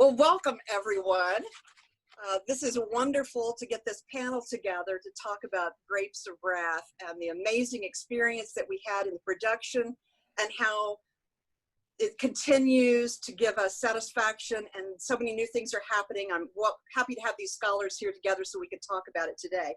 Well, welcome everyone. This is wonderful to get this panel together to talk about Grapes of Wrath and the amazing experience that we had in the production and how it continues to give us satisfaction, and so many new things are happening. I'm happy to have these scholars here together so we can talk about it today.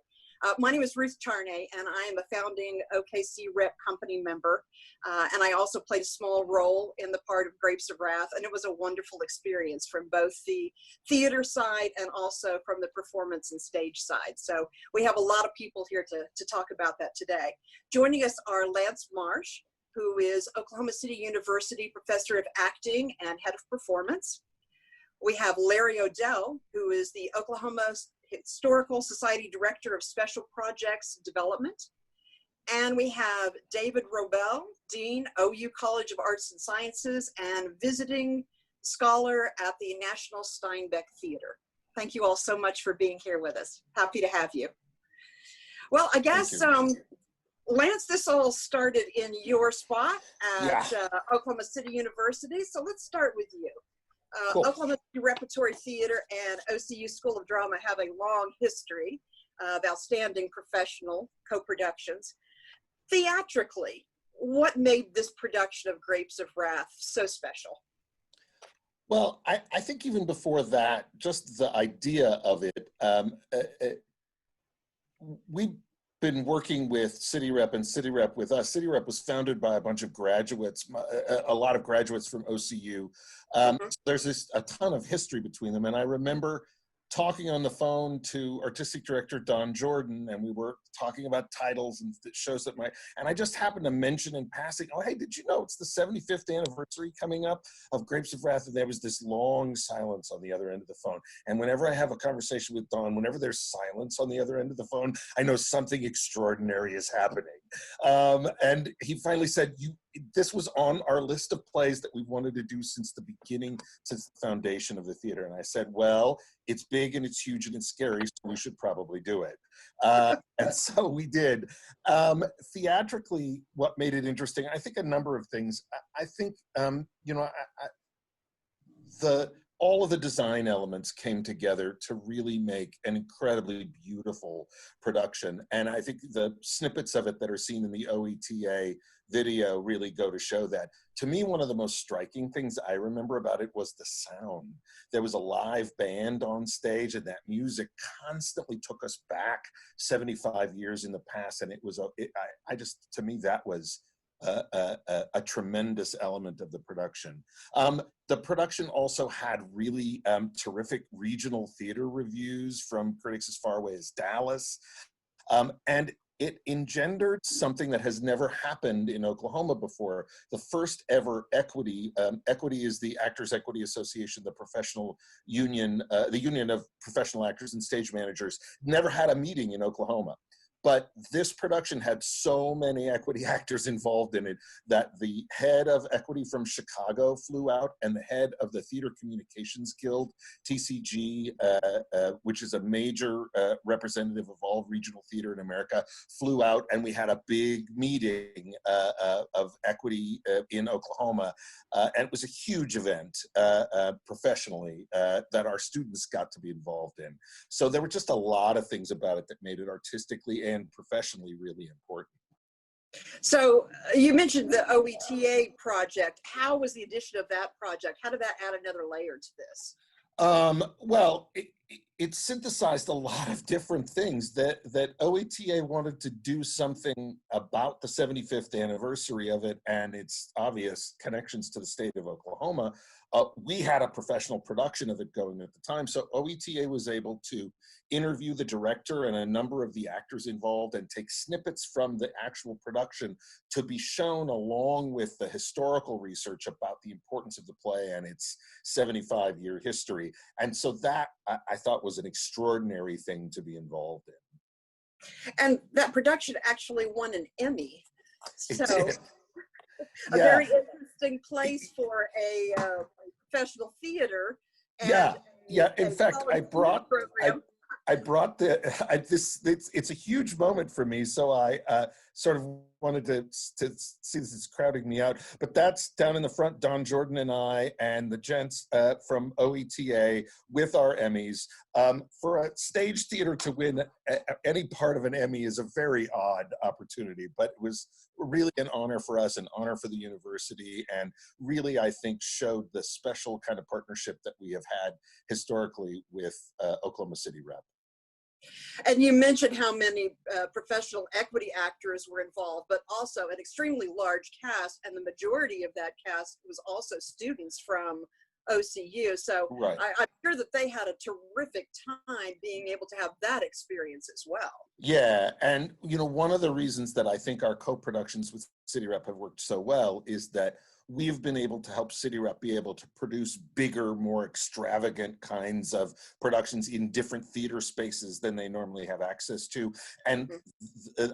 My name is Ruth Charnay, and I am a founding OKC Rep company member, and I also played a small role in the part of Grapes of Wrath, and it was a wonderful experience from both the theater side and also from the performance and stage side. So we have a lot of people here to talk about that today. Joining us are Lance Marsh, who is Oklahoma City University Professor of Acting and Head of Performance. We have Larry Odell, who is the Oklahoma Historical Society Director of Special Projects Development. And we have David Wrobel, Dean, OU College of Arts and Sciences, and visiting scholar at the National Steinbeck Theater. Thank you all so much for being here with us. Happy to have you. Well, I guess, Lance, this all started in your spot at Oklahoma City University. So let's start with you. Cool. Oklahoma City Repertory Theater and OCU School of Drama have a long history of outstanding professional co-productions. Theatrically, what made this production of Grapes of Wrath so special? Well, I think even before that, just the idea of it, we've been working with City Rep and City Rep with us. City Rep was founded by a bunch of graduates, a lot of graduates from OCU. So there's a ton of history between them. And I remember talking on the phone to Artistic Director Don Jordan, and we were talking about titles and shows that and I just happened to mention in passing, oh, hey, did you know it's the 75th anniversary coming up of Grapes of Wrath? And there was this long silence on the other end of the phone. And whenever I have a conversation with Don, whenever there's silence on the other end of the phone, I know something extraordinary is happening. And he finally said, this was on our list of plays that we wanted to do since the beginning, since the foundation of the theater. And I said, well, it's big and it's huge and it's scary, so we should probably do it. And so we did. Theatrically, what made it interesting, I think a number of things. I think, all of the design elements came together to really make an incredibly beautiful production. And I think the snippets of it that are seen in the OETA video really go to show that. To me, one of the most striking things I remember about it was the sound. There was a live band on stage, and that music constantly took us back 75 years in the past. And it was, to me, that was a tremendous element of the production. The production also had really terrific regional theater reviews from critics as far away as Dallas. And it engendered something that has never happened in Oklahoma before. The first ever equity, equity is the Actors Equity Association, the professional union, the union of professional actors and stage managers, never had a meeting in Oklahoma. But this production had so many equity actors involved in it that the head of equity from Chicago flew out, and the head of the Theater Communications Guild, TCG, which is a major representative of all regional theater in America, flew out, and we had a big meeting of equity in Oklahoma. And it was a huge event professionally that our students got to be involved in. So there were just a lot of things about it that made it artistically and professionally really important. So you mentioned the OETA project. How was the addition of that project? How did that add another layer to this? Well, it synthesized a lot of different things. That OETA wanted to do something about the 75th anniversary of it and its obvious connections to the state of Oklahoma. We had a professional production of it going at the time, so OETA was able to interview the director and a number of the actors involved and take snippets from the actual production to be shown along with the historical research about the importance of the play and its 75-year history. And so that, I thought, was an extraordinary thing to be involved in. And that production actually won an Emmy. So a yeah. very interesting place for a professional theater. And in fact, I brought it's a huge moment for me. So I sort of wanted to see this is crowding me out, but that's down in the front, Don Jordan and I and the gents from OETA with our Emmys. For a stage theater to win any part of an Emmy is a very odd opportunity, but it was really an honor for us, an honor for the university, and really, I think, showed the special kind of partnership that we have had historically with Oklahoma City Rep. And you mentioned how many professional equity actors were involved, but also an extremely large cast, and the majority of that cast was also students from OCU. So right. I'm sure that they had a terrific time being able to have that experience as well. Yeah, and you know, one of the reasons that I think our co-productions with City Rep have worked so well is that we've been able to help City Rep be able to produce bigger, more extravagant kinds of productions in different theater spaces than they normally have access to. And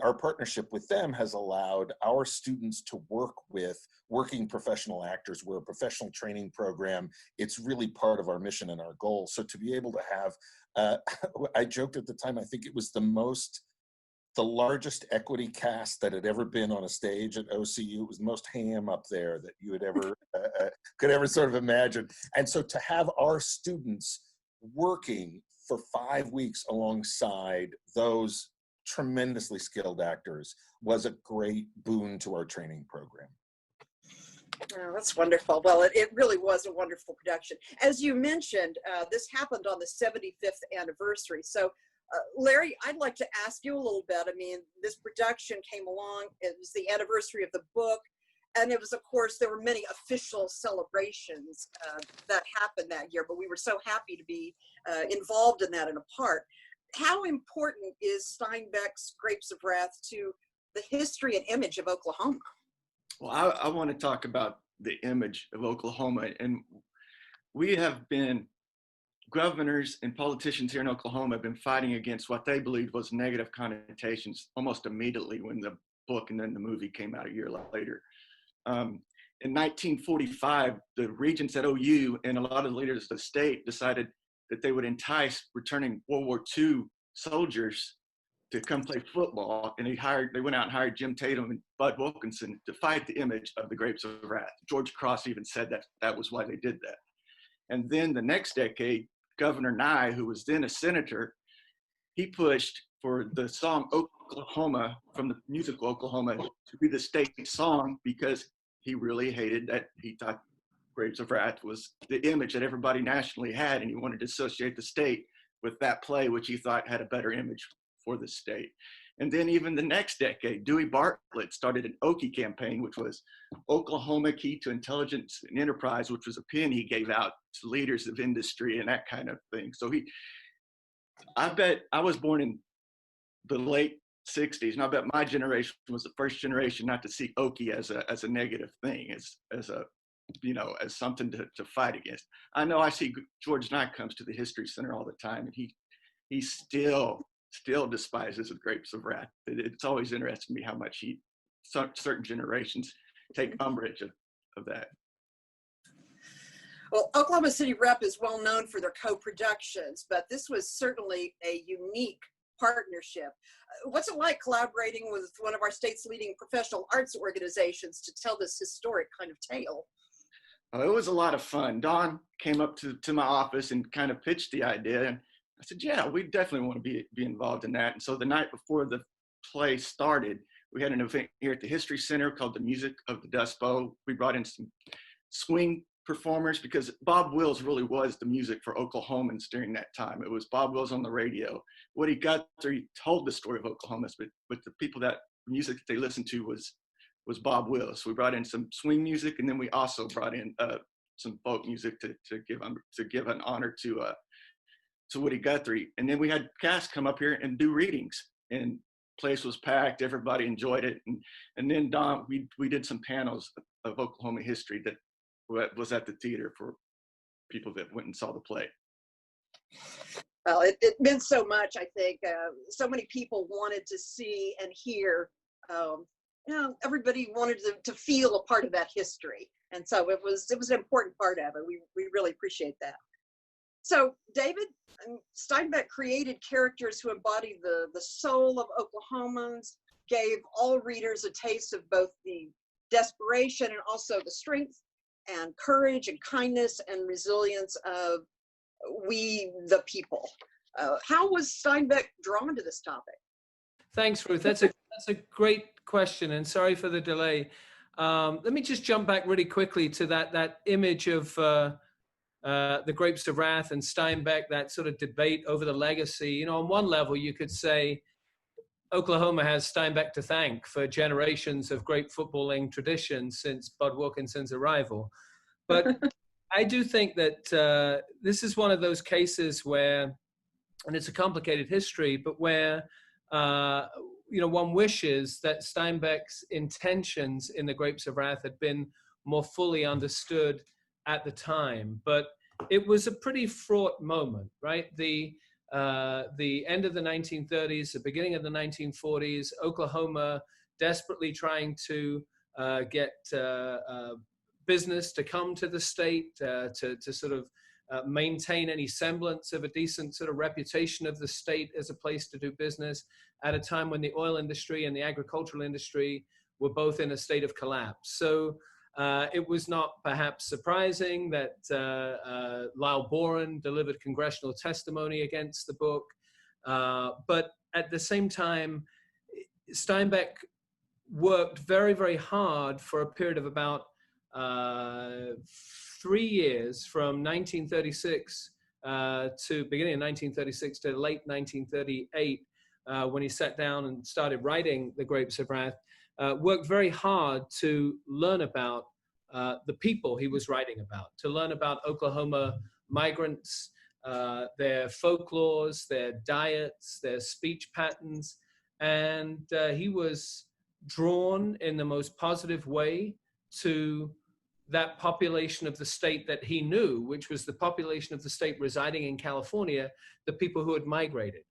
our partnership with them has allowed our students to work with working professional actors. We're a professional training program. It's really part of our mission and our goal. So to be able to have, I joked at the time, I think it was the largest equity cast that had ever been on a stage at OCU. It was the most ham up there that you had ever could ever sort of imagine. And so to have our students working for 5 weeks alongside those tremendously skilled actors was a great boon to our training program. Oh, that's wonderful. Well, it really was a wonderful production. As you mentioned, this happened on the 75th anniversary. So Larry, I'd like to ask you a little bit. I mean, this production came along, it was the anniversary of the book, and it was, of course, there were many official celebrations that happened that year, but we were so happy to be involved in that and a part. How important is Steinbeck's Grapes of Wrath to the history and image of Oklahoma? Well, I want to talk about the image of Oklahoma, and we have been governors and politicians here in Oklahoma have been fighting against what they believed was negative connotations almost immediately when the book and then the movie came out a year later. In 1945, the regents at OU and a lot of the leaders of the state decided that they would entice returning World War II soldiers to come play football, and they went out and hired Jim Tatum and Bud Wilkinson to fight the image of the Grapes of Wrath. George Cross even said that was why they did that. And then the next decade, Governor Nye, who was then a senator, he pushed for the song Oklahoma from the musical Oklahoma to be the state song because he really hated that. He thought Grapes of Wrath was the image that everybody nationally had, and he wanted to associate the state with that play, which he thought had a better image for the state. And then even the next decade, Dewey Bartlett started an OKI campaign, which was Oklahoma Key to Intelligence and Enterprise, which was a pin he gave out to leaders of industry and that kind of thing. So I bet I was born in the late 60s, and I bet my generation was the first generation not to see OKI as a negative thing, as something to fight against. I know I see George Knight comes to the History Center all the time, and he still despises the Grapes of Wrath. It's always interested me how much certain generations take umbrage of that. Well, Oklahoma City Rep is well known for their co-productions, but this was certainly a unique partnership. What's it like collaborating with one of our state's leading professional arts organizations to tell this historic kind of tale? It was a lot of fun. Don came up to my office and kind of pitched the idea, and I said, yeah, we definitely want to be involved in that. And so the night before the play started, we had an event here at the History Center called the Music of the Dust Bowl. We brought in some swing performers because Bob Wills really was the music for Oklahomans during that time. It was Bob Wills on the radio. Woody Guthrie told the story of Oklahoma, but the people that music that they listened to was Bob Wills. So we brought in some swing music, and then we also brought in some folk music to give an honor to Woody Guthrie. And then we had cast come up here and do readings, and place was packed. Everybody enjoyed it. And then Don, we did some panels of Oklahoma history that was at the theater for people that went and saw the play. Well, it meant so much, I think. So many people wanted to see and hear, everybody wanted to feel a part of that history. And so it was an important part of it. We really appreciate that. So David, Steinbeck created characters who embodied the soul of Oklahomans. gave all readers a taste of both the desperation and also the strength and courage and kindness and resilience of we the people. How was Steinbeck drawn to this topic? Thanks, Ruth. That's a great question, and sorry for the delay. Let me just jump back really quickly to that image of the Grapes of Wrath and Steinbeck, that sort of debate over the legacy. You know, on one level, you could say Oklahoma has Steinbeck to thank for generations of great footballing tradition since Bud Wilkinson's arrival. But I do think that this is one of those cases where, and it's a complicated history, but where one wishes that Steinbeck's intentions in the Grapes of Wrath had been more fully understood at the time. But it was a pretty fraught moment, right? The end of the 1930s, the beginning of the 1940s, Oklahoma desperately trying to get business to come to the state, to sort of maintain any semblance of a decent sort of reputation of the state as a place to do business at a time when the oil industry and the agricultural industry were both in a state of collapse. So it was not perhaps surprising that Lyle Boren delivered congressional testimony against the book. But at the same time, Steinbeck worked very, very hard for a period of about 3 years, from 1936 to beginning of 1936 to late 1938, when he sat down and started writing The Grapes of Wrath, worked very hard to learn about the people he was writing about, to learn about Oklahoma migrants, their folklores, their diets, their speech patterns. And he was drawn in the most positive way to that population of the state that he knew, which was the population of the state residing in California, the people who had migrated.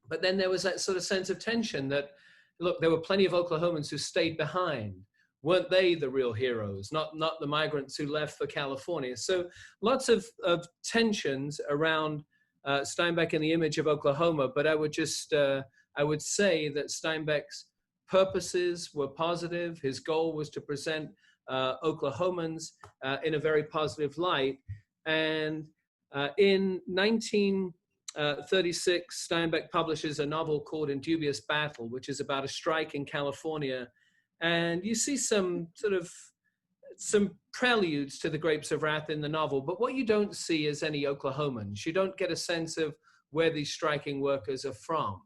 But then there was that sort of sense of tension that, look, there were plenty of Oklahomans who stayed behind. Weren't they the real heroes, not the migrants who left for California? So lots of tensions around Steinbeck and the image of Oklahoma. But I would just, I would say that Steinbeck's purposes were positive. His goal was to present Oklahomans in a very positive light. And in 1936, Steinbeck publishes a novel called In Dubious Battle, which is about a strike in California. And you see some preludes to the Grapes of Wrath in the novel, but what you don't see is any Oklahomans. You don't get a sense of where these striking workers are from.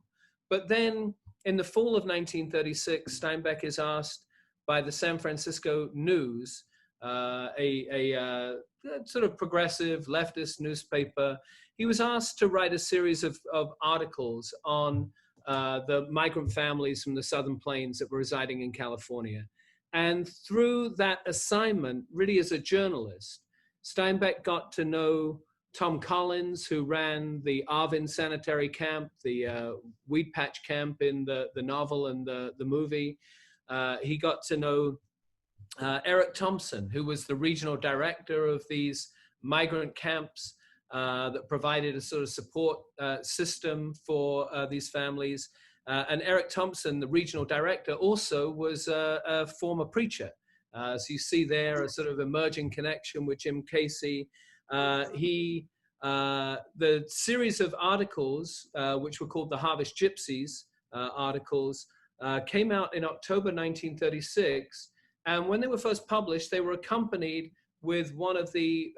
But then in the fall of 1936, Steinbeck is asked by the San Francisco News, a sort of progressive leftist newspaper. He was asked to write a series of articles on the migrant families from the Southern Plains that were residing in California. And through that assignment, really as a journalist, Steinbeck got to know Tom Collins, who ran the Arvin Sanitary Camp, the weed patch camp in the novel and the movie. He got to know Eric Thompson, who was the regional director of these migrant camps that provided a sort of support system for these families. And Eric Thompson, the regional director, also was a former preacher. So you see there a sort of emerging connection with Jim Casey. The series of articles, which were called the Harvest Gypsies articles, came out in October 1936. And when they were first published, they were accompanied with one of the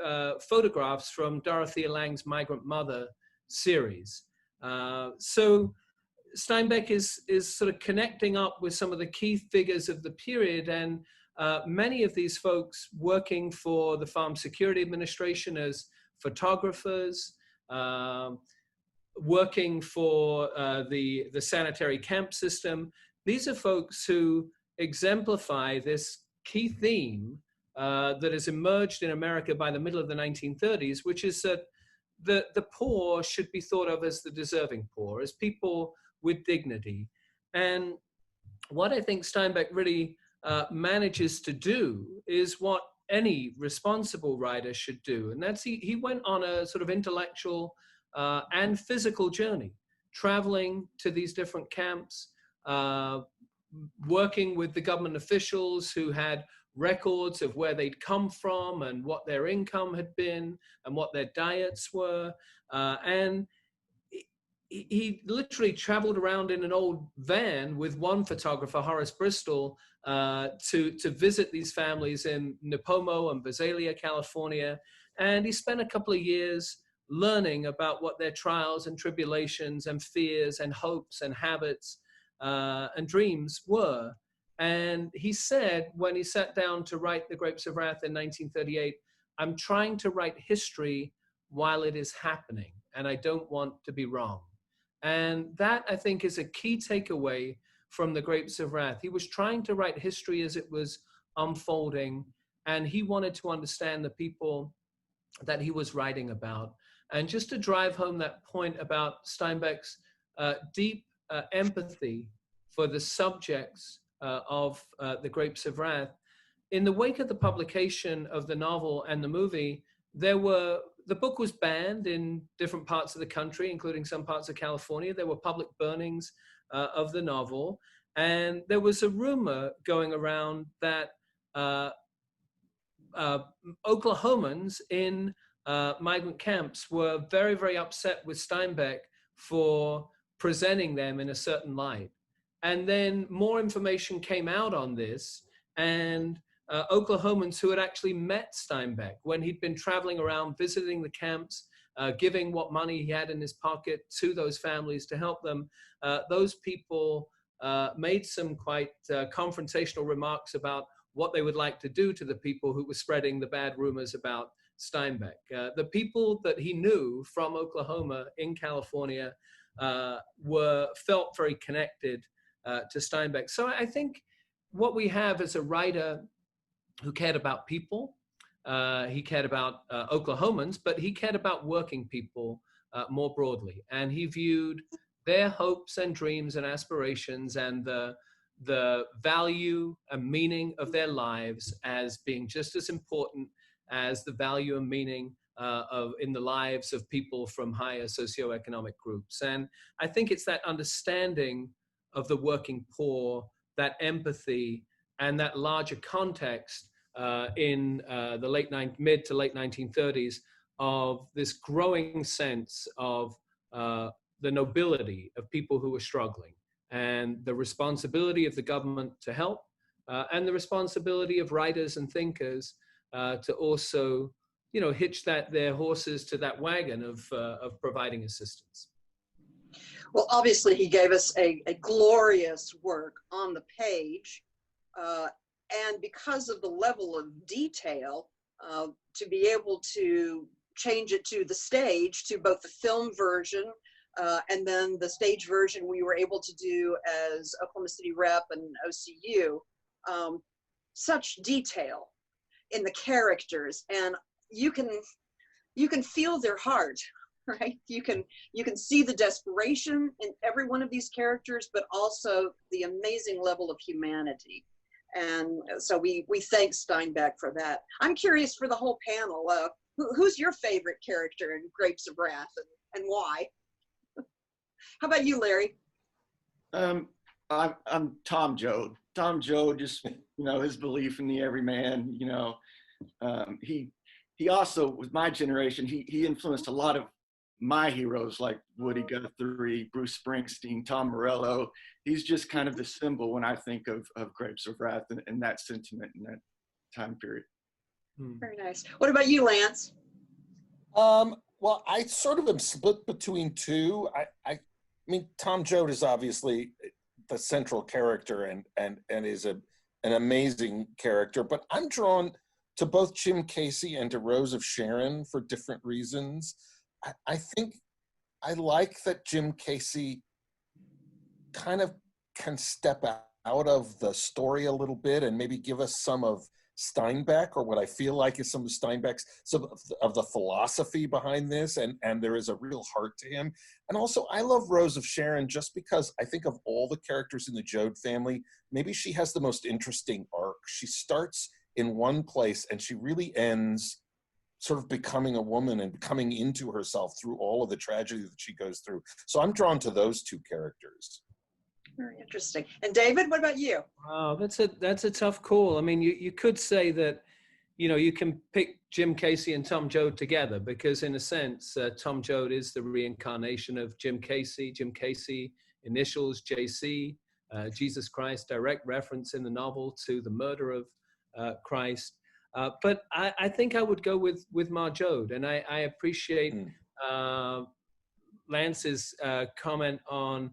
photographs from Dorothea Lange's Migrant Mother series. So Steinbeck is sort of connecting up with some of the key figures of the period, and many of these folks working for the Farm Security Administration as photographers, working for the sanitary camp system. These are folks who exemplify this key theme that has emerged in America by the middle of the 1930s, which is that the poor should be thought of as the deserving poor, as people with dignity. And what I think Steinbeck really manages to do is what any responsible writer should do. And that's he went on a sort of intellectual and physical journey, traveling to these different camps, working with the government officials who had records of where they'd come from and what their income had been and what their diets were. And he literally traveled around in an old van with one photographer, Horace Bristol, to visit these families in Nipomo and Visalia, California. And he spent a couple of years learning about what their trials and tribulations and fears and hopes and habits and dreams were. And he said, when he sat down to write The Grapes of Wrath in 1938, I'm trying to write history while it is happening, and I don't want to be wrong. And that, I think, is a key takeaway from The Grapes of Wrath. He was trying to write history as it was unfolding, and he wanted to understand the people that he was writing about. And just to drive home that point about Steinbeck's deep empathy for the subjects of The Grapes of Wrath, in the wake of the publication of the novel and the movie, the book was banned in different parts of the country, including some parts of California. There were public burnings of the novel. And there was a rumor going around that Oklahomans in migrant camps were very, very upset with Steinbeck for presenting them in a certain light. And then more information came out on this, and Oklahomans who had actually met Steinbeck when he'd been traveling around visiting the camps, giving what money he had in his pocket to those families to help them, those people made some quite confrontational remarks about what they would like to do to the people who were spreading the bad rumors about Steinbeck. The people that he knew from Oklahoma in California felt very connected to Steinbeck. So I think what we have is a writer who cared about people. He cared about Oklahomans, but he cared about working people more broadly. And he viewed their hopes and dreams and aspirations and the value and meaning of their lives as being just as important as the value and meaning in the lives of people from higher socioeconomic groups. And I think it's that understanding of the working poor, that empathy, and that larger context in the mid to late 1930s of this growing sense of the nobility of people who were struggling, and the responsibility of the government to help, and the responsibility of writers and thinkers to also, hitch their horses to that wagon of providing assistance. Well, obviously, he gave us a glorious work on the page. And because of the level of detail, to be able to change it to the stage, to both the film version and then the stage version we were able to do as Oklahoma City Rep and OCU, such detail in the characters, and you can feel their heart, right? You can see the desperation in every one of these characters, but also the amazing level of humanity. And so we thank Steinbeck for that. I'm curious for the whole panel, who's your favorite character in Grapes of Wrath, and why? How about you, Larry? I'm Tom Joad. Tom Joad, just, his belief in the everyman, he also, with my generation, he influenced a lot of my heroes like Woody Guthrie, Bruce Springsteen, Tom Morello. He's just kind of the symbol when I think of Grapes of Wrath and that sentiment in that time period. Very nice. What about you, Lance? Well, I sort of am split between two. I mean, Tom Joad is obviously the central character and is an amazing character, but I'm drawn to both Jim Casey and to Rose of Sharon for different reasons. I think I like that Jim Casey kind of can step out of the story a little bit and maybe give us some of Steinbeck, or what I feel like is some of Steinbeck's, some of the philosophy behind this, and there is a real heart to him. And also, I love Rose of Sharon just because I think of all the characters in the Joad family, maybe she has the most interesting arc. She starts in one place and she really ends sort of becoming a woman and coming into herself through all of the tragedy that she goes through. So I'm drawn to those two characters. Very interesting. And David, what about you? Wow, that's a tough call. I mean, you could say that, you know, you can pick Jim Casey and Tom Joad together because, in a sense, Tom Joad is the reincarnation of Jim Casey. Jim Casey, initials JC, Jesus Christ, direct reference in the novel to the murder of Christ. But I think I would go with Ma Joad, and I appreciate Lance's comment on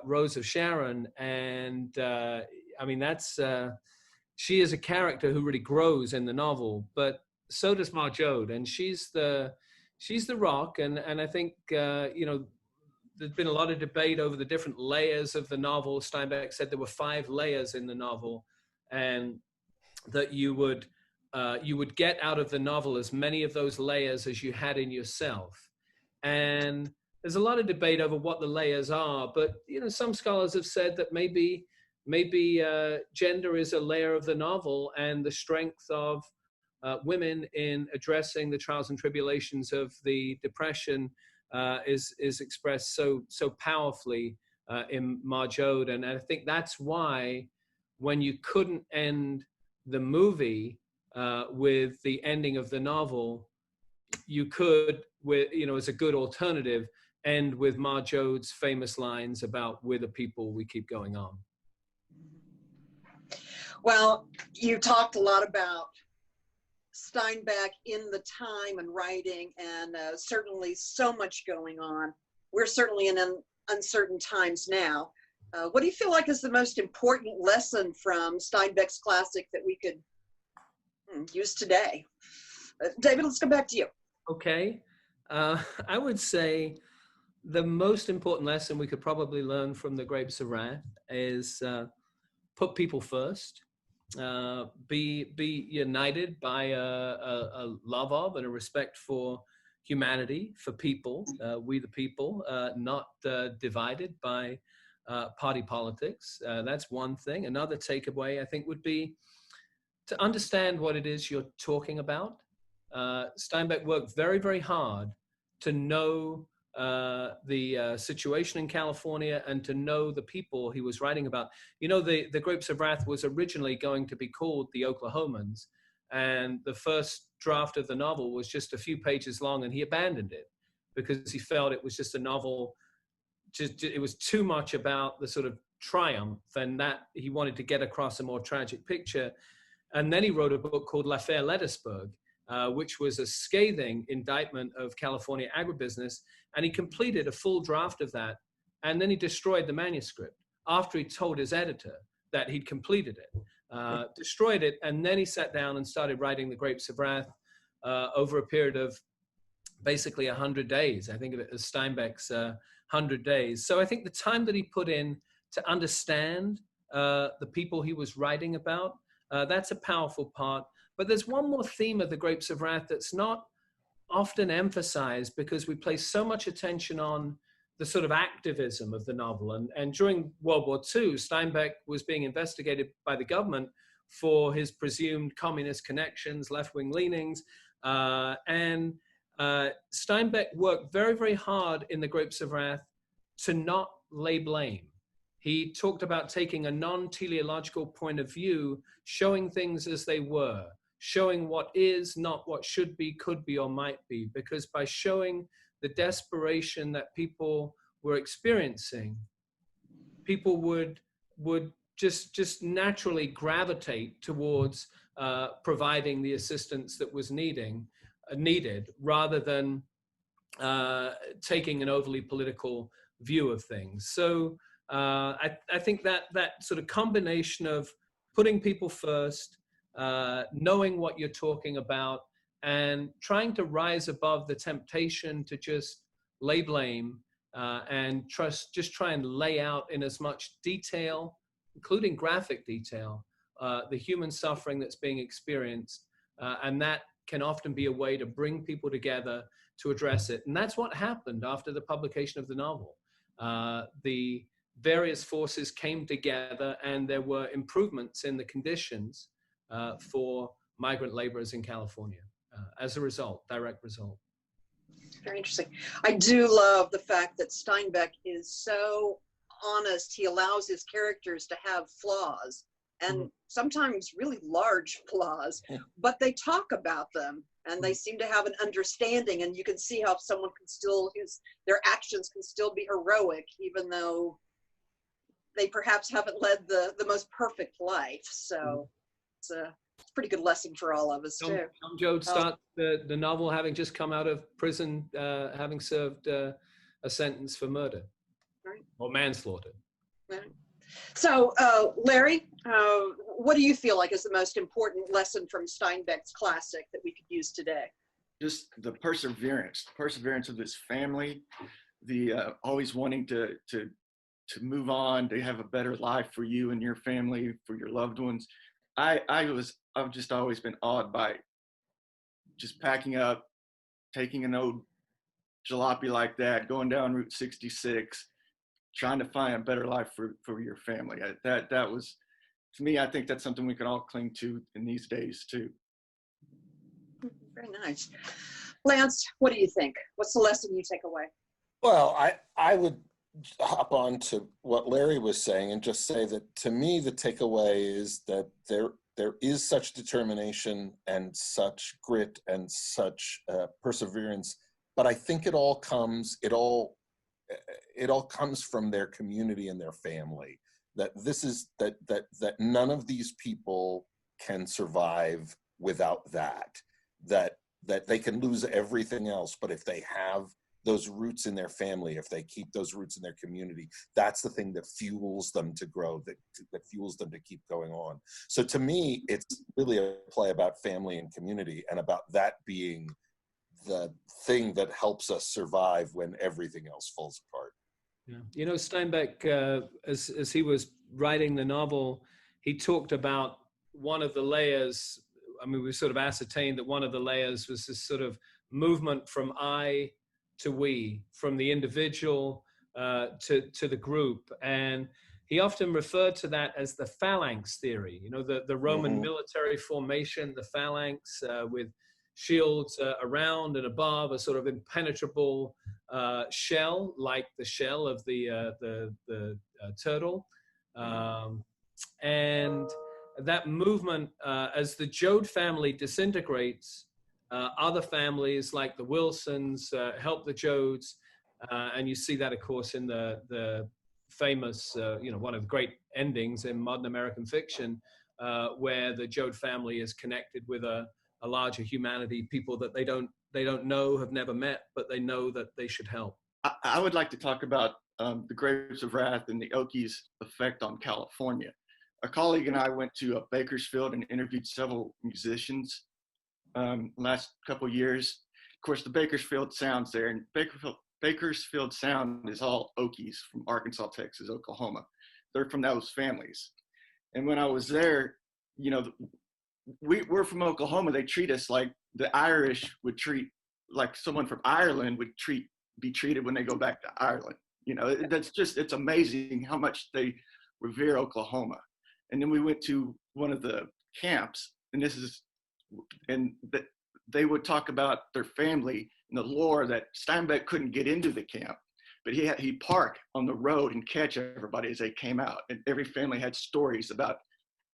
Rose of Sharon, and I mean she is a character who really grows in the novel, but so does Ma Joad, and she's the rock, and I think you know, there's been a lot of debate over the different layers of the novel. Steinbeck said there were 5 layers in the novel, and that you would get out of the novel as many of those layers as you had in yourself. And there's a lot of debate over what the layers are, but you know, some scholars have said that maybe gender is a layer of the novel, and the strength of women in addressing the trials and tribulations of the Depression is expressed so powerfully in Ma Joad. And I think that's why when you couldn't end the movie with the ending of the novel, you could, you know, as a good alternative, end with Ma Joad's famous lines about "We're the people, we keep going on." Well, you talked a lot about Steinbeck in the time and writing, and certainly so much going on. We're certainly in uncertain times now. What do you feel like is the most important lesson from Steinbeck's classic that we could use today? David, let's go back to you. Okay. I would say the most important lesson we could probably learn from The Grapes of Wrath is put people first. Be united by a love of and a respect for humanity, for people, we the people, not divided by party politics. That's one thing. Another takeaway, I think, would be to understand what it is you're talking about. Steinbeck worked very, very hard to know the situation in California and to know the people he was writing about. You know, the Grapes of Wrath was originally going to be called The Oklahomans, and the first draft of the novel was just a few pages long, and he abandoned it because he felt it was just a novel, it was too much about the sort of triumph, and that he wanted to get across a more tragic picture. And then he wrote a book called L'Affaire Lettersburg, which was a scathing indictment of California agribusiness. And he completed a full draft of that. And then he destroyed the manuscript after he told his editor that he'd completed it, destroyed it. And then he sat down and started writing The Grapes of Wrath over a period of basically 100 days. I think of it as Steinbeck's 100 days. So I think the time that he put in to understand the people he was writing about, that's a powerful part. But there's one more theme of The Grapes of Wrath that's not often emphasized because we place so much attention on the sort of activism of the novel. And during World War II, Steinbeck was being investigated by the government for his presumed communist connections, left-wing leanings. And Steinbeck worked very, very hard in The Grapes of Wrath to not lay blame. He talked about taking a non-teleological point of view, showing things as they were, showing what is, not what should be, could be, or might be, because by showing the desperation that people were experiencing, people would just naturally gravitate towards providing the assistance that was needed, rather than taking an overly political view of things. So I think that sort of combination of putting people first, knowing what you're talking about, and trying to rise above the temptation to just lay blame and just try and lay out in as much detail, including graphic detail, the human suffering that's being experienced. And that can often be a way to bring people together to address it. And that's what happened after the publication of the novel. The various forces came together, and there were improvements in the conditions for migrant laborers in California as a result, direct result. Very interesting. I do love the fact that Steinbeck is so honest. He allows his characters to have flaws, and sometimes really large flaws, but they talk about them, and they seem to have an understanding, and you can see how someone can still, their actions can still be heroic, even though they perhaps haven't led the most perfect life. So it's a pretty good lesson for all of us too. John Joad starts the novel having just come out of prison, having served a sentence for murder or manslaughter. Right. So, Larry, what do you feel like is the most important lesson from Steinbeck's classic that we could use today? Just the perseverance of this family, the always wanting to move on, to have a better life for you and your family, for your loved ones. I've just always been awed by just packing up, taking an old jalopy like that, going down Route 66, trying to find a better life for your family. That was, to me, I think that's something we can all cling to in these days too. Very nice. Lance, what do you think? What's the lesson you take away? Well, I would hop on to what Larry was saying and just say that to me, the takeaway is that there is such determination and such grit and such perseverance, but I think it all comes from their community and their family. That that none of these people can survive without that they can lose everything else, but if they have those roots in their family, if they keep those roots in their community, that's the thing that fuels them to grow, that fuels them to keep going on. So to me, it's really a play about family and community, and about that being the thing that helps us survive when everything else falls apart. Yeah. You know, Steinbeck, as he was writing the novel, he talked about one of the layers. I mean, we sort of ascertained that one of the layers was this sort of movement from I to we, from the individual to the group. And he often referred to that as the phalanx theory, you know, the Roman military formation, the phalanx with shields around and above, a sort of impenetrable shell, like the shell of the turtle. And that movement, as the Joad family disintegrates, other families like the Wilsons help the Joads, and you see that, of course, in the famous, one of the great endings in modern American fiction, where the Joad family is connected with a larger humanity, people that they don't know, have never met, but they know that they should help. I would like to talk about the Grapes of Wrath and the Okies' effect on California. A colleague and I went to Bakersfield and interviewed several musicians last couple of years. Of course, the Bakersfield sound's there, and Bakersfield sound is all Okies from Arkansas, Texas, Oklahoma. They're from those families. And when I was there, you know, we're from Oklahoma. They treat us like the Irish would treat, like someone from Ireland would be treated when they go back to Ireland. You know, it's amazing how much they revere Oklahoma. And then we went to one of the camps, and they would talk about their family and the lore that Steinbeck couldn't get into the camp, but he'd park on the road and catch everybody as they came out. And every family had stories about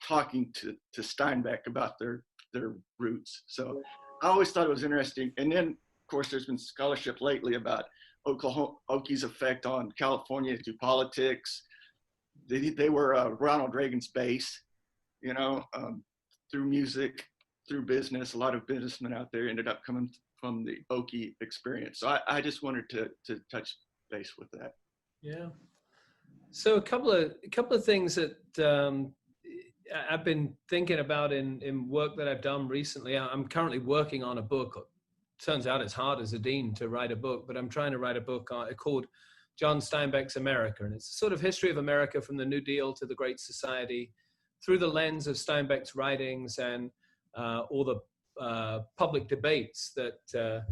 talking to Steinbeck about their roots. So I always thought it was interesting. And then, of course, there's been scholarship lately about Okies' effect on California through politics. They were Ronald Reagan's base, you know, through music, through business. A lot of businessmen out there ended up coming from the Okie experience. So I just wanted to touch base with that. Yeah. So a couple of things that I've been thinking about in work that I've done recently. I'm currently working on a book. Turns out it's hard as a dean to write a book, but I'm trying to write a book called John Steinbeck's America. And it's a sort of history of America from the New Deal to the Great Society through the lens of Steinbeck's writings and all the public debates that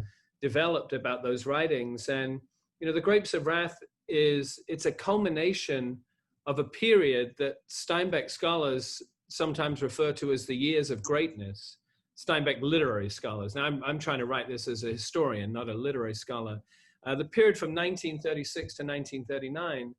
developed about those writings. And, you know, the Grapes of Wrath it's a culmination of a period that Steinbeck scholars sometimes refer to as the years of greatness, Steinbeck literary scholars. Now, I'm trying to write this as a historian, not a literary scholar. The period from 1936 to 1939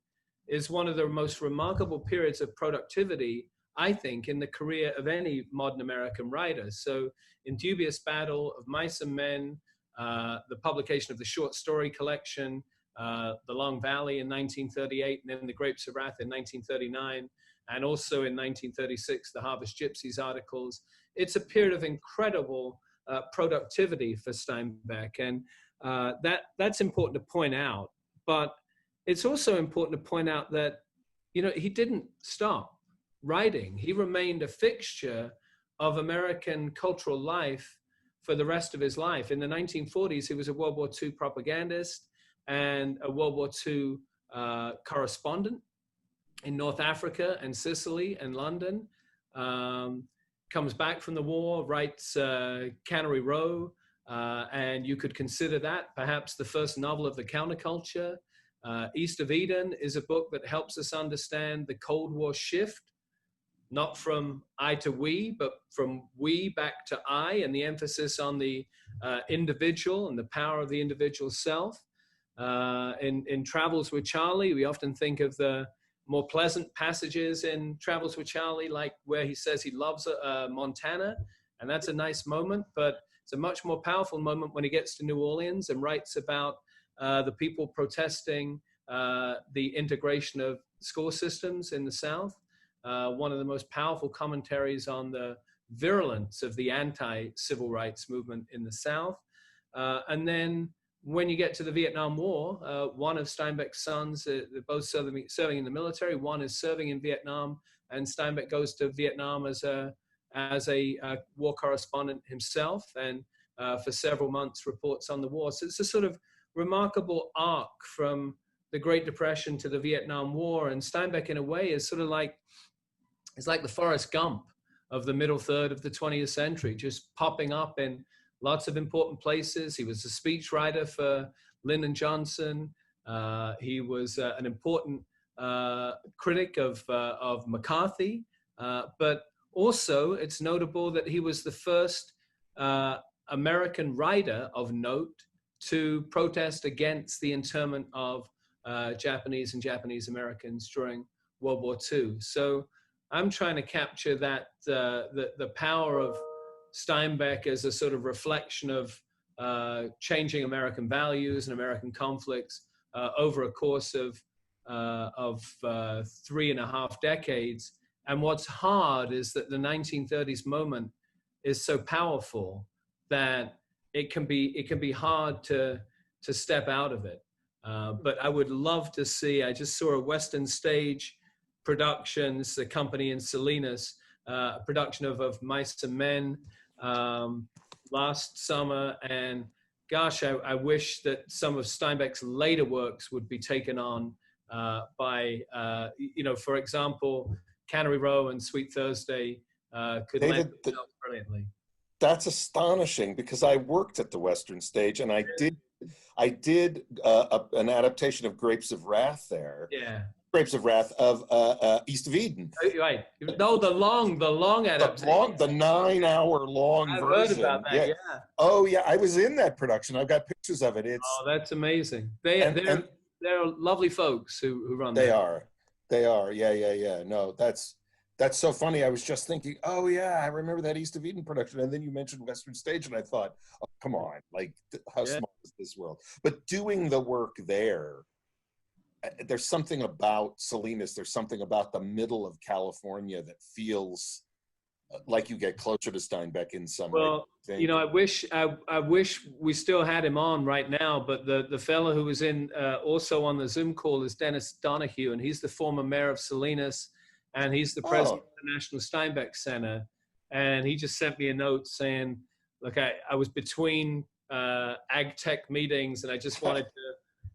is one of the most remarkable periods of productivity, I think, in the career of any modern American writer. So in Dubious Battle, Of Mice and Men, the publication of the short story collection, The Long Valley in 1938, and then The Grapes of Wrath in 1939, and also in 1936, the Harvest Gypsies articles. It's a period of incredible productivity for Steinbeck, and that's important to point out. But it's also important to point out that, you know, he didn't stop writing. He remained a fixture of American cultural life for the rest of his life. In the 1940s, he was a World War II propagandist and a World War II correspondent in North Africa and Sicily and London. Comes back from the war, writes Cannery Row, and you could consider that perhaps the first novel of the counterculture. East of Eden is a book that helps us understand the Cold War shift, not from I to we, but from we back to I, and the emphasis on the individual and the power of the individual self. In Travels with Charlie, we often think of the more pleasant passages in Travels with Charlie, like where he says he loves Montana, and that's a nice moment, but it's a much more powerful moment when he gets to New Orleans and writes about the people protesting the integration of school systems in the South. One of the most powerful commentaries on the virulence of the anti-civil rights movement in the South. And then when you get to the Vietnam War, one of Steinbeck's sons, they're both serving in the military. One is serving in Vietnam, and Steinbeck goes to Vietnam as a war correspondent himself, and for several months reports on the war. So it's a sort of remarkable arc from the Great Depression to the Vietnam War. And Steinbeck, in a way, is sort of like, it's like the Forrest Gump of the middle third of the 20th century, just popping up in lots of important places. He was a speechwriter for Lyndon Johnson. He was an important critic of McCarthy. But also, it's notable that he was the first American writer of note to protest against the internment of Japanese and Japanese Americans during World War II. So I'm trying to capture that the power of Steinbeck as a sort of reflection of changing American values and American conflicts over a course of 3.5 decades. And what's hard is that the 1930s moment is so powerful that it can be hard to step out of it. But I would love to see, I just saw a Western Stage production, this is a company in Salinas, a production of Mice and Men last summer. And gosh, I wish that some of Steinbeck's later works would be taken on by, you know, for example, Cannery Row and Sweet Thursday could lend themselves brilliantly. That's astonishing, because I worked at the Western Stage, and I did an adaptation of Grapes of Wrath there. Yeah. Grapes of Wrath of East of Eden. Right. No, the long adaptation. The 9-hour long I've version. heard about that, yeah. Oh yeah, I was in that production. I've got pictures of it. Oh, that's amazing. They're lovely folks who run that. They are. Yeah. No, that's so funny. I was just thinking, oh yeah, I remember that East of Eden production, and then you mentioned Western Stage, and I thought, oh, come on, like how small is this world? But doing the work there, there's something about Salinas, there's something about the middle of California that feels like you get closer to Steinbeck in some way. Well, you know, I wish we still had him on right now, but the fellow who was in also on the Zoom call is Dennis Donohue, and he's the former mayor of Salinas, and he's the president of the National Steinbeck Center. And he just sent me a note saying, look, I was between ag tech meetings, and I just wanted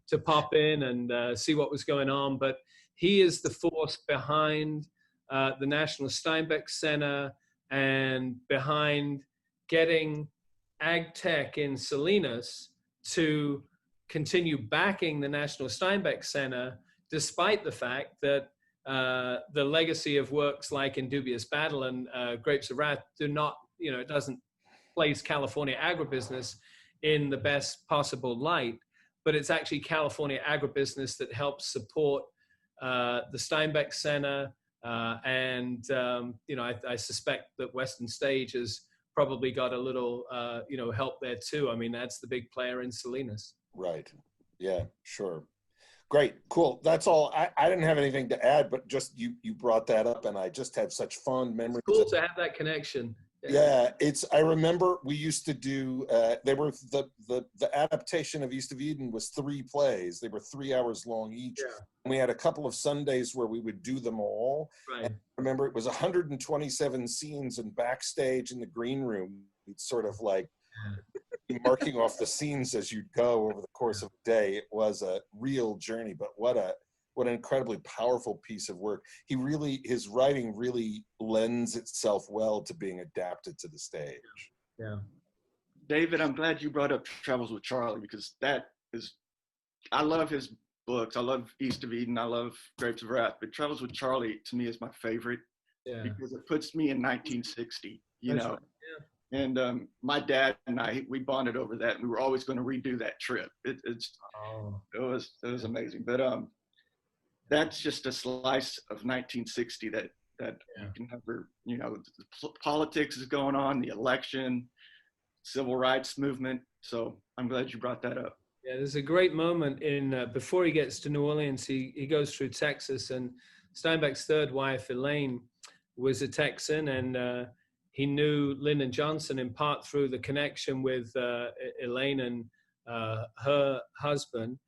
to pop in and see what was going on. But he is the force behind the National Steinbeck Center and behind getting ag tech in Salinas to continue backing the National Steinbeck Center, despite the fact that the legacy of works like In Dubious Battle and Grapes of Wrath do not, you know, it doesn't place California agribusiness in the best possible light, but it's actually California agribusiness that helps support the Steinbeck Center, and I suspect that Western Stage has probably got a little help there too. I mean, that's the big player in Salinas. Right. Yeah, sure. Great, cool. That's all. I didn't have anything to add, but just you brought that up, and I just have such fond memories. It's cool to have that connection. Yeah, I remember we used to do, the adaptation of East of Eden was 3 plays. They were 3 hours long each. Yeah. And we had a couple of Sundays where we would do them all. Right. And I remember it was 127 scenes, and backstage in the green room, we'd sort of like be marking off the scenes as you'd go over the course of the day. It was a real journey, but what an incredibly powerful piece of work. His writing really lends itself well to being adapted to the stage. Yeah. David, I'm glad you brought up Travels with Charlie, because I love his books. I love East of Eden. I love Grapes of Wrath, but Travels with Charlie to me is my favorite because it puts me in 1960, you know. Right. Yeah. And my dad and we bonded over that, and we were always going to redo that trip. It was amazing. But that's just a slice of 1960 that you can never, the politics is going on, the election, civil rights movement. So I'm glad you brought that up. Yeah, there's a great moment in before he gets to New Orleans, he goes through Texas, and Steinbeck's third wife, Elaine, was a Texan, and he knew Lyndon Johnson in part through the connection with Elaine and her husband.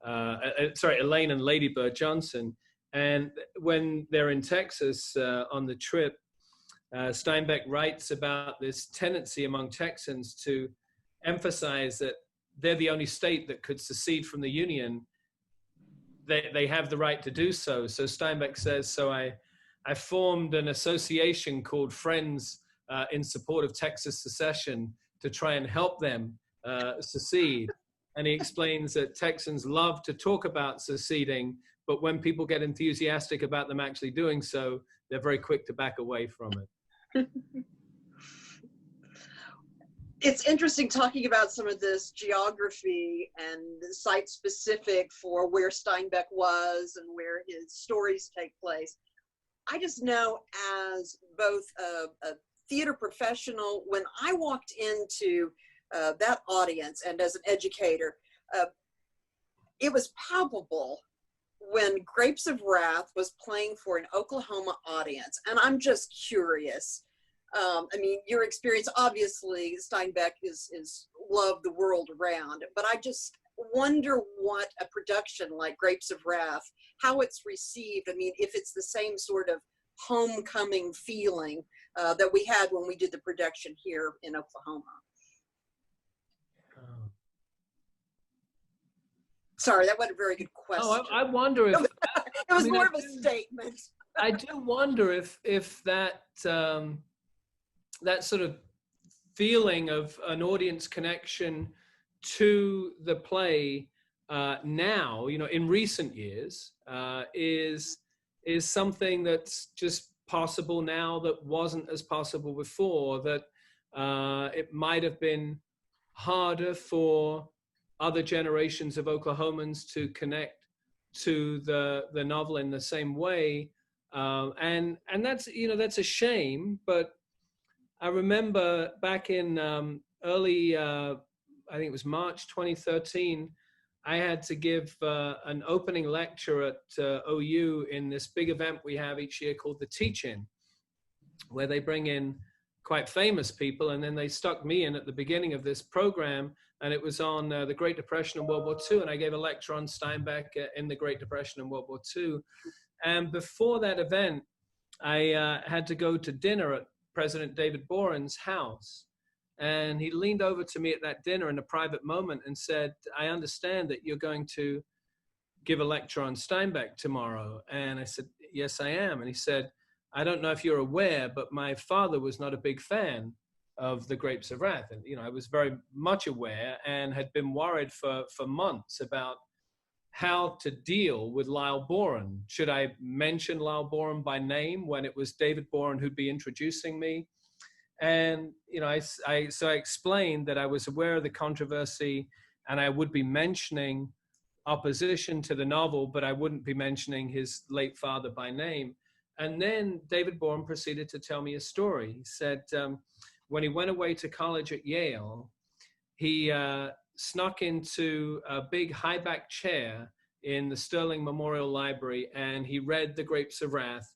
Elaine and Lady Bird Johnson. And when they're in Texas on the trip, Steinbeck writes about this tendency among Texans to emphasize that they're the only state that could secede from the Union. They have the right to do so. So Steinbeck says, so I formed an association called Friends in Support of Texas Secession to try and help them secede. And he explains that Texans love to talk about seceding, but when people get enthusiastic about them actually doing so, they're very quick to back away from it. It's interesting talking about some of this geography and site specific for where Steinbeck was and where his stories take place. I just know as both a theater professional, when I walked into that audience and as an educator, it was palpable when Grapes of Wrath was playing for an Oklahoma audience. And I'm just curious. I mean, your experience, obviously, Steinbeck is loved the world around, but I just wonder what a production like Grapes of Wrath, how it's received. I mean, if it's the same sort of homecoming feeling that we had when we did the production here in Oklahoma. Sorry, that wasn't a very good question. Oh, I wonder if it was more of a statement. I do wonder if that that sort of feeling of an audience connection to the play now, in recent years, is something that's just possible now that wasn't as possible before. That it might have been harder for other generations of Oklahomans to connect to the novel in the same way, and that's that's a shame. But I remember back in early, I think it was March 2013, I had to give an opening lecture at OU in this big event we have each year called the Teach-In, where they bring in quite famous people, and then they stuck me in at the beginning of this program, and it was on the Great Depression and World War II, and I gave a lecture on Steinbeck in the Great Depression and World War II. And before that event, I had to go to dinner at President David Boren's house, and he leaned over to me at that dinner in a private moment and said, I understand that you're going to give a lecture on Steinbeck tomorrow. And I said, yes, I am. And he said, I don't know if you're aware, but my father was not a big fan of the Grapes of Wrath. And, I was very much aware and had been worried for months about how to deal with Lyle Boren. Should I mention Lyle Boren by name when it was David Boren who'd be introducing me? And, so I explained that I was aware of the controversy and I would be mentioning opposition to the novel, but I wouldn't be mentioning his late father by name. And then David Bourne proceeded to tell me a story. He said when he went away to college at Yale, he snuck into a big high-back chair in the Sterling Memorial Library, and he read The Grapes of Wrath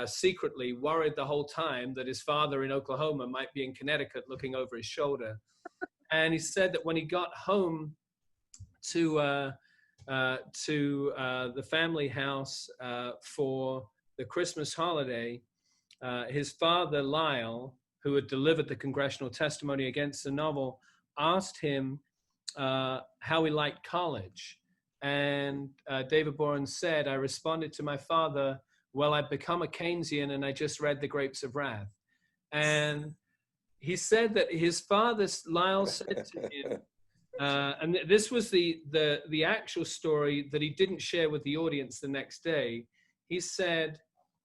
secretly, worried the whole time that his father in Oklahoma might be in Connecticut looking over his shoulder. And he said that when he got home to the family house for the Christmas holiday, his father, Lyle, who had delivered the congressional testimony against the novel, asked him how he liked college. And David Bourne said, I responded to my father, well, I've become a Keynesian and I just read The Grapes of Wrath. And he said that his father, Lyle, said to him, and this was the actual story that he didn't share with the audience the next day. He said,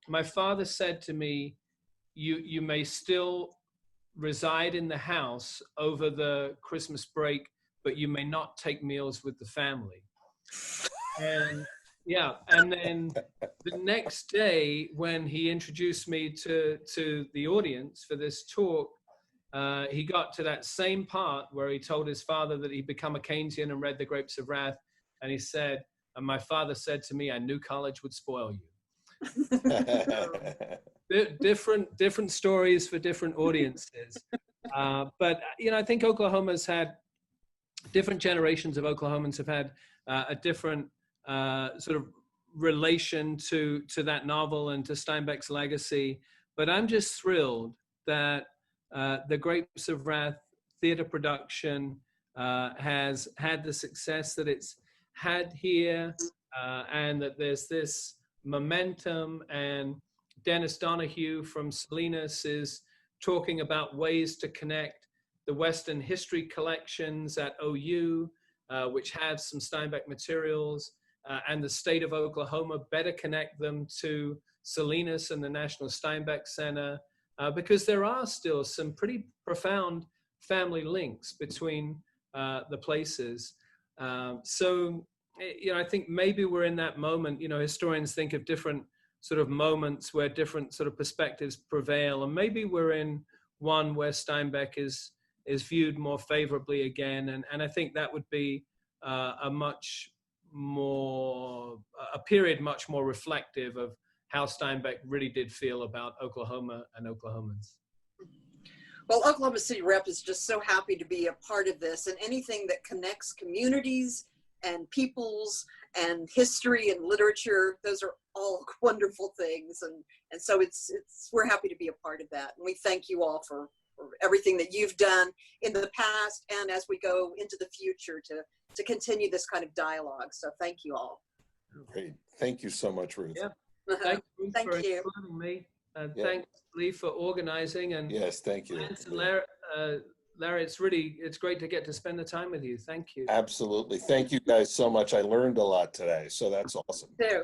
my father said to me, you may still reside in the house over the Christmas break, but you may not take meals with the family. And yeah, and then the next day when he introduced me to the audience for this talk, he got to that same part where he told his father that he'd become a Keynesian and read The Grapes of Wrath. And he said, and my father said to me, I knew college would spoil you. Different stories for different audiences. But, you know, I think Oklahoma's had, different generations of Oklahomans have had a different sort of relation to that novel and to Steinbeck's legacy. But I'm just thrilled that The Grapes of Wrath theater production has had the success that it's had here, and that there's this momentum. And Dennis Donohue from Salinas is talking about ways to connect the Western history collections at OU, which have some Steinbeck materials, and the state of Oklahoma, better connect them to Salinas and the National Steinbeck Center, because there are still some pretty profound family links between the places. So, you know, I think maybe we're in that moment. You know, historians think of different sort of moments where different sort of perspectives prevail, and maybe we're in one where Steinbeck is viewed more favorably again, and I think that would be a period much more reflective of how Steinbeck really did feel about Oklahoma and Oklahomans. Well, Oklahoma City Rep is just so happy to be a part of this, and anything that connects communities and peoples and history and literature, those are all wonderful things. And so we're happy to be a part of that. And we thank you all for everything that you've done in the past and as we go into the future to continue this kind of dialogue. So thank you all. Great. Thank you so much, Ruth. Yeah. Thank you Thank for you. including me. Thanks, Lee, for organizing. And yes, thank you. Lance and Larry, it's great to get to spend the time with you. Thank you. Absolutely. Thank you guys so much. I learned a lot today, so that's awesome. You too.